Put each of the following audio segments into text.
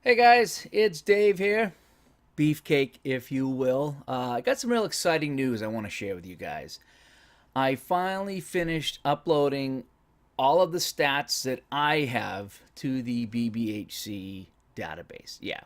Hey guys, it's Dave here. Beefcake, if you will. I got some real exciting news I want to share with you guys. I finally finished uploading all of the stats that I have to the BBHC database. Yeah.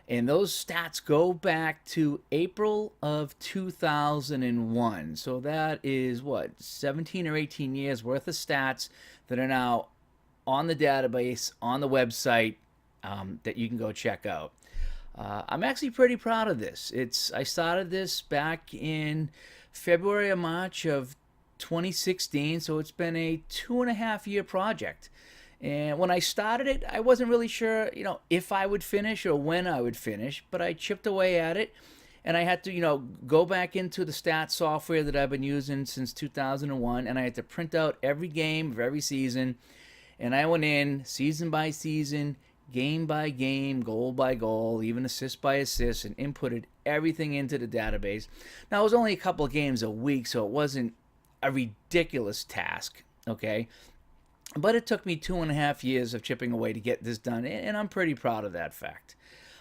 And those stats go back to April of 2001. So that is what, 17 or 18 years worth of stats that are now on the database, on the website, that you can go check out. I'm actually pretty proud of this. I started this back in February or March of 2016, so it's been a 2.5 year project. And when I started it, I wasn't really sure, if I would finish or when I would finish, but I chipped away at it. And I had to, go back into the stats software that I've been using since 2001, and I had to print out every game of every season. And I went in season by season, game by game, goal by goal, even assist by assist, and inputted everything into the database. Now, it was only a couple of games a week, so it wasn't a ridiculous task, okay? But it took me 2.5 years of chipping away to get this done, and I'm pretty proud of that fact.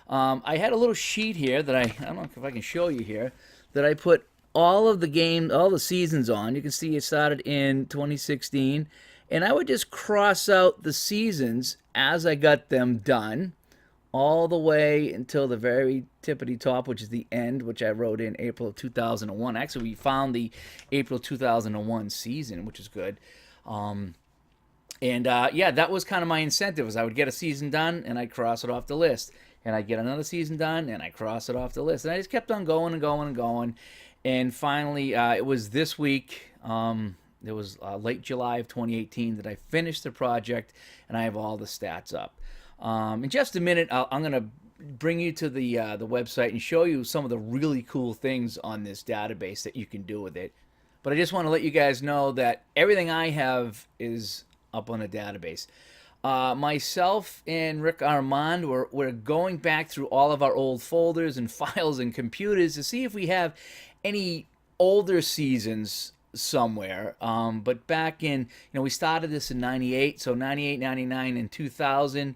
I had a little sheet here that I don't know if I can show you here, that I put all of the games, all the seasons on. You can see it started in 2016, and I would just cross out the seasons as I got them done, all the way until the very tippity top, which is the end, which I wrote in April of 2001. Actually, we found the April 2001 season, which is good. Yeah, that was kind of my incentive. Was I would get a season done and I'd cross it off the list, and I'd get another season done and I cross it off the list, and I just kept on going and going and going, and finally, it was this week. It was late July of 2018 that I finished the project, and I have all the stats up. In just a minute, I'm going to bring you to the website and show you some of the really cool things on this database that you can do with it. But I just want to let you guys know that everything I have is up on the database. Myself and Rick Armand, we're going back through all of our old folders and files and computers to see if we have any older seasons somewhere. But back in, we started this in 98, so 98, 99, and 2000.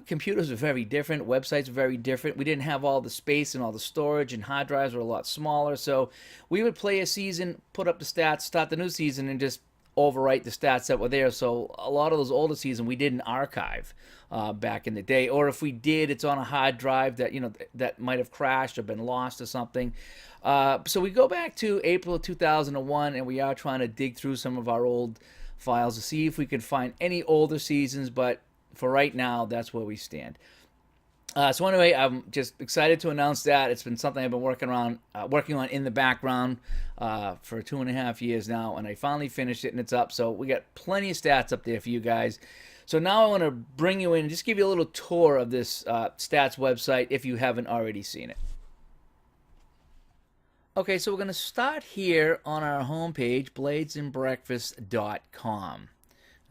Computers were very different. Websites were very different. We didn't have all the space and all the storage, and hard drives were a lot smaller. So we would play a season, put up the stats, start the new season, and just overwrite the stats that were there. So a lot of those older seasons we didn't archive back in the day, or if we did, it's on a hard drive that that might have crashed or been lost or something. So we go back to April of 2001, and we are trying to dig through some of our old files to see if we can find any older seasons. But for right now, that's where we stand. So anyway, I'm just excited to announce that it's been something I've been working on in the background for 2.5 years now, and I finally finished it, and it's up. So we got plenty of stats up there for you guys. So now I want to bring you in and just give you a little tour of this stats website if you haven't already seen it. Okay, so we're going to start here on our homepage, bladesandbreakfast.com.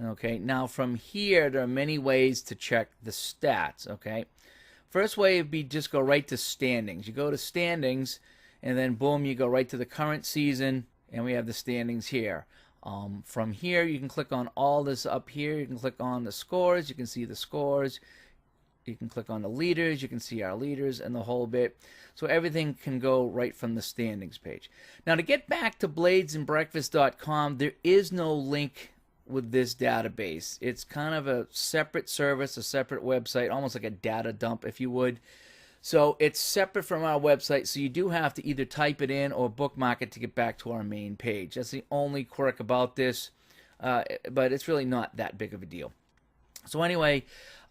Okay, now from here, there are many ways to check the stats, okay? First way would be just go right to standings. You go to standings, and then boom, you go right to the current season, and we have the standings here. From here, you can click on all this up here. You can click on the scores. You can see the scores. You can click on the leaders. You can see our leaders and the whole bit. So everything can go right from the standings page. Now, to get back to bladesandbreakfast.com, there is no link with this database. It's kind of a separate service, a separate website, almost like a data dump, if you would. So it's separate from our website, so you do have to either type it in or bookmark it to get back to our main page. That's the only quirk about this, but it's really not that big of a deal. So anyway,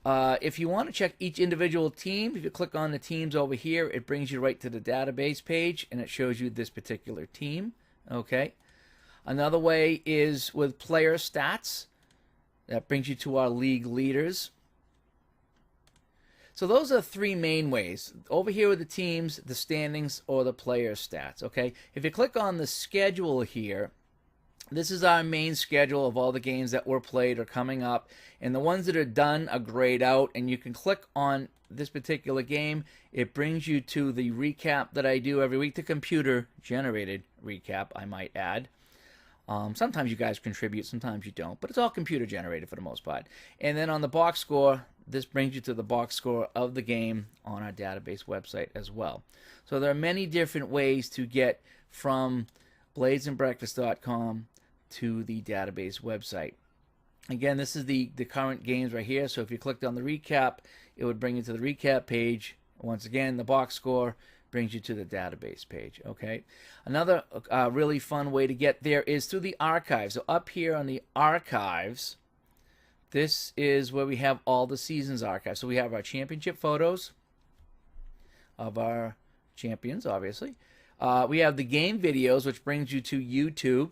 if you want to check each individual team, if you click on the teams over here, it brings you right to the database page, and it shows you this particular team. Okay. Another way is with player stats. That brings you to our league leaders. So those are three main ways. Over here with the teams, the standings, or the player stats. Okay. If you click on the schedule here, this is our main schedule of all the games that were played or coming up. And the ones that are done are grayed out. And you can click on this particular game. It brings you to the recap that I do every week. The computer generated recap, I might add. Sometimes you guys contribute, sometimes you don't, but it's all computer generated for the most part. And then on the box score, this brings you to the box score of the game on our database website as well. So there are many different ways to get from bladesandbreakfast.com to the database website. Again, this is the current games right here. So if you clicked on the recap, it would bring you to the recap page. Once again, the box score brings you to the database page. Okay. Another really fun way to get there is through the archives. So up here on the archives, this is where we have all the seasons archives. So we have our championship photos of our champions, obviously. We have the game videos, which brings you to YouTube.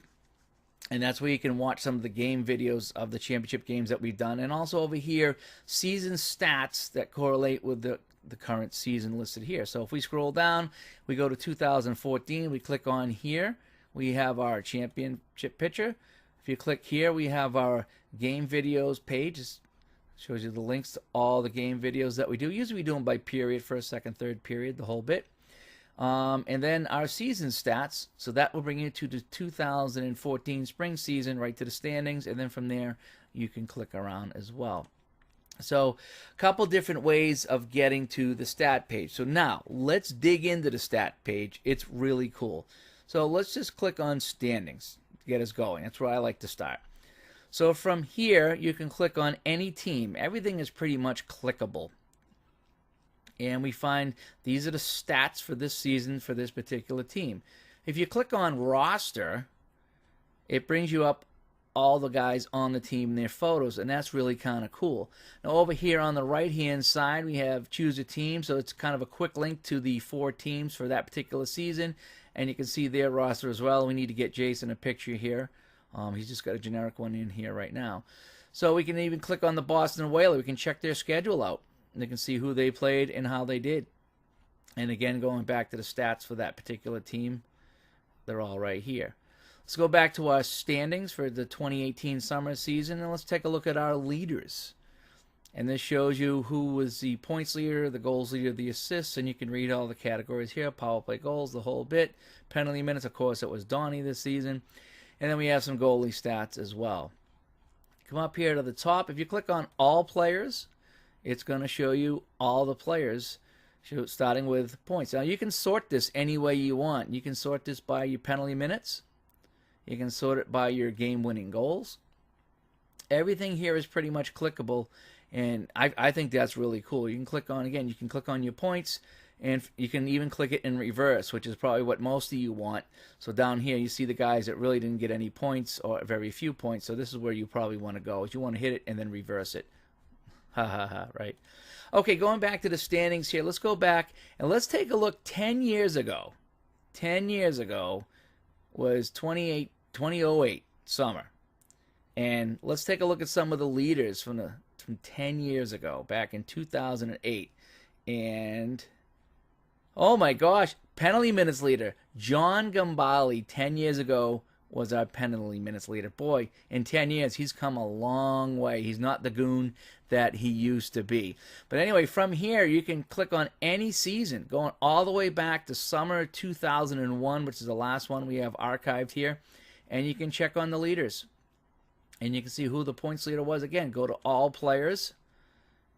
And that's where you can watch some of the game videos of the championship games that we've done. And also over here, season stats that correlate with the current season listed here. So if we scroll down, we go to 2014, we click on here, we have our championship picture. If you click here, we have our game videos page. It shows you the links to all the game videos that we do. Usually we do them by period, first, second, third period, the whole bit. And then our season stats, so that will bring you to the 2014 spring season, right to the standings, and then from there you can click around as well. So a couple different ways of getting to the stat page. So now let's dig into the stat page. It's really cool. So let's just click on standings to get us going. That's where I like to start. So from here you can click on any team. Everything is pretty much clickable. And we find these are the stats for this season for this particular team. If you click on roster, it brings you up all the guys on the team and their photos, and that's really kind of cool. Now over here on the right hand side we have choose a team, so it's kind of a quick link to the 4 teams for that particular season, and you can see their roster as well. We need to get Jason a picture here. He's just got a generic one in here right now. So we can even click on the Boston Whaler. We can check their schedule out. And you can see who they played and how they did. And again, going back to the stats for that particular team, they're all right here. Let's go back to our standings for the 2018 summer season, and let's take a look at our leaders. And this shows you who was the points leader, the goals leader, the assists, and you can read all the categories here, power play goals, the whole bit. Penalty minutes, of course, it was Donnie this season. And then we have some goalie stats as well. Come up here to the top. If you click on all players, it's going to show you all the players, starting with points. Now, you can sort this any way you want. You can sort this by your penalty minutes. You can sort it by your game-winning goals. Everything here is pretty much clickable, and I think that's really cool. You can click on, again, you can click on your points, and you can even click it in reverse, which is probably what most of you want. So down here, you see the guys that really didn't get any points or very few points, so this is where you probably want to go. You want to hit it and then reverse it. Ha ha ha, right? Okay, going back to the standings here, let's go back and let's take a look 10 years ago. 10 years ago was 2008 summer. And let's take a look at some of the leaders from 10 years ago, back in 2008. And, oh my gosh, penalty minutes leader, John Gambale, 10 years ago, was our penalty minutes leader. Boy, in 10 years, he's come a long way. He's not the goon that he used to be. But anyway, from here, you can click on any season, going all the way back to summer 2001, which is the last one we have archived here. And you can check on the leaders. And you can see who the points leader was. Again, go to all players,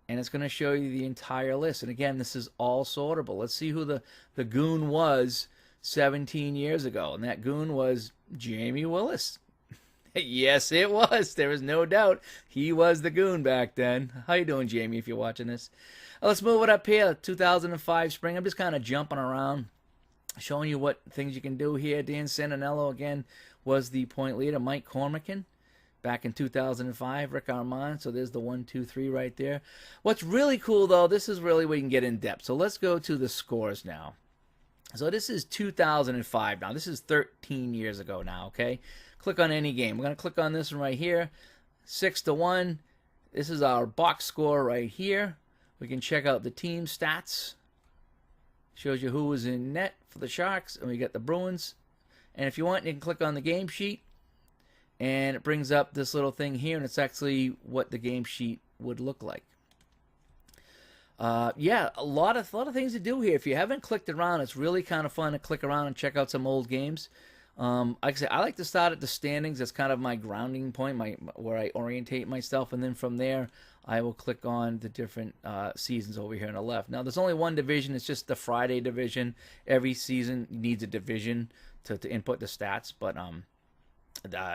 and it's going to show you the entire list. And again, this is all sortable. Let's see who the goon was 17 years ago. And that goon was Jamie Willis. Yes, it was. There was no doubt. He was the goon back then. How you doing, Jamie, if you're watching this? Let's move it up here. 2005 spring. I'm just kind of jumping around, showing you what things you can do here. Dan Santinello, again, was the point leader. Mike Cormican back in 2005. Rick Armand. So there's the 1, 2, 3 right there. What's really cool, though, this is really where you can get in depth. So let's go to the scores now. So this is 2005 now. This is 13 years ago now, okay? Click on any game. We're going to click on this one right here. 6-1. This is our box score right here. We can check out the team stats. Shows you who was in net for the Sharks. And we got the Bruins. And if you want, you can click on the game sheet. And it brings up this little thing here. And it's actually what the game sheet would look like. Yeah, a lot of things to do here. If you haven't clicked around, it's really kind of fun to click around and check out some old games. Like I say, I like to start at the standings. That's kind of my grounding point, where I orientate myself, and then from there, I will click on the different seasons over here on the left. Now, there's only one division. It's just the Friday division. Every season needs a division to input the stats, but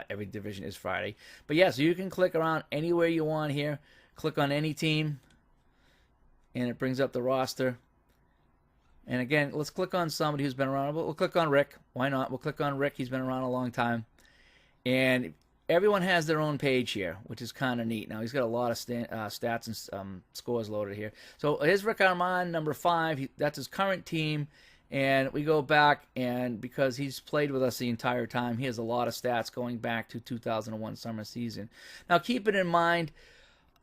every division is Friday. But yeah, so you can click around anywhere you want here. Click on any team, and it brings up the roster. And again, let's click on somebody who's been around. We'll click on Rick. Why not? We'll click on Rick. He's been around a long time. And everyone has their own page here, which is kind of neat. Now, he's got a lot of stats and scores loaded here. So here's Rick Armand, number 5. That's his current team. And we go back, and because he's played with us the entire time, he has a lot of stats going back to 2001 summer season. Now, keep it in mind,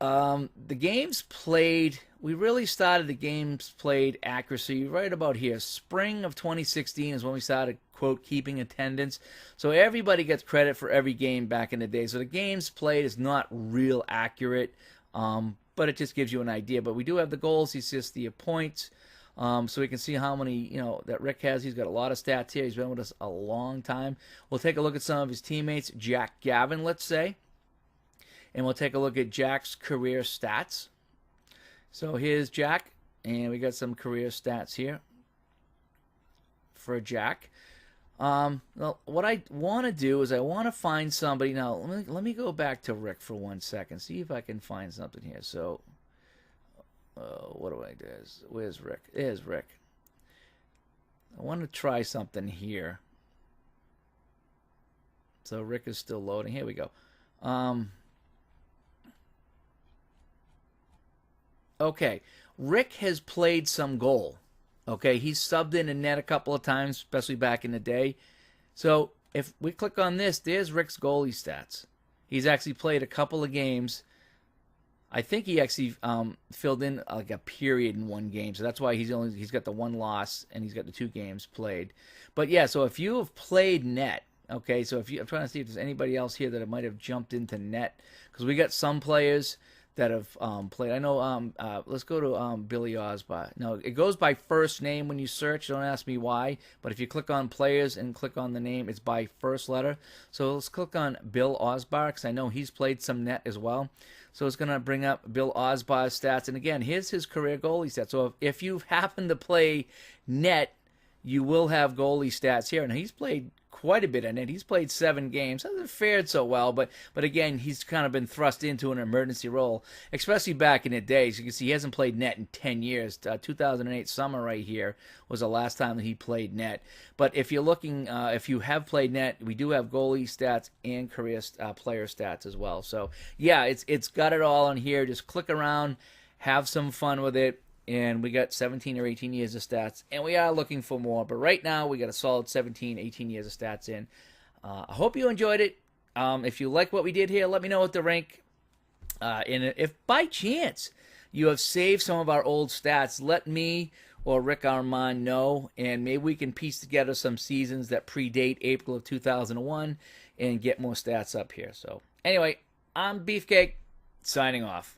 the games played, we really started the games played accuracy right about here. Spring of 2016 is when we started, quote, keeping attendance. So everybody gets credit for every game back in the day. So the games played is not real accurate, but it just gives you an idea. But we do have the goals, assists, the points. So we can see how many, that Rick has. He's got a lot of stats here. He's been with us a long time. We'll take a look at some of his teammates. Jack Gavin, let's say. And we'll take a look at Jack's career stats. So here's Jack, and we got some career stats here for Jack. Well, what I want to do is I want to find somebody. Now, let me go back to Rick for 1 second, see if I can find something here. So, what do I do? Where's Rick? There's Rick. I want to try something here. So Rick is still loading. Here we go. Okay, Rick has played some goal. Okay, he's subbed in and net a couple of times, especially back in the day. So if we click on this, there's Rick's goalie stats. He's actually played a couple of games. I think he actually filled in like a period in one game, so that's why he's got the one loss and he's got the 2 games played. But yeah, so if you have played net, okay, so I'm trying to see if there's anybody else here that might have jumped into net, because we got some players that have played. I know, let's go to Billy Osbar. No, it goes by first name when you search. Don't ask me why. But if you click on players and click on the name, it's by first letter. So let's click on Bill Osbar, because I know he's played some net as well. So it's going to bring up Bill Osbar's stats. And again, here's his career goalie stats. So if you happen to play net, you will have goalie stats here. And he's played quite a bit in it. He's played 7 games. Hasn't fared so well, but again, he's kind of been thrust into an emergency role, especially back in the days. You can see he hasn't played net in 10 years. 2008 summer right here was the last time that he played net. But if you're looking, if you have played net, we do have goalie stats and career player stats as well. So yeah, it's got it all on here. Just click around, have some fun with it. And we got 17 or 18 years of stats, and we are looking for more. But right now, we got a solid 17, 18 years of stats in. I hope you enjoyed it. If you like what we did here, let me know at the rank. And if by chance you have saved some of our old stats, let me or Rick Armand know, and maybe we can piece together some seasons that predate April of 2001 and get more stats up here. So anyway, I'm Beefcake, signing off.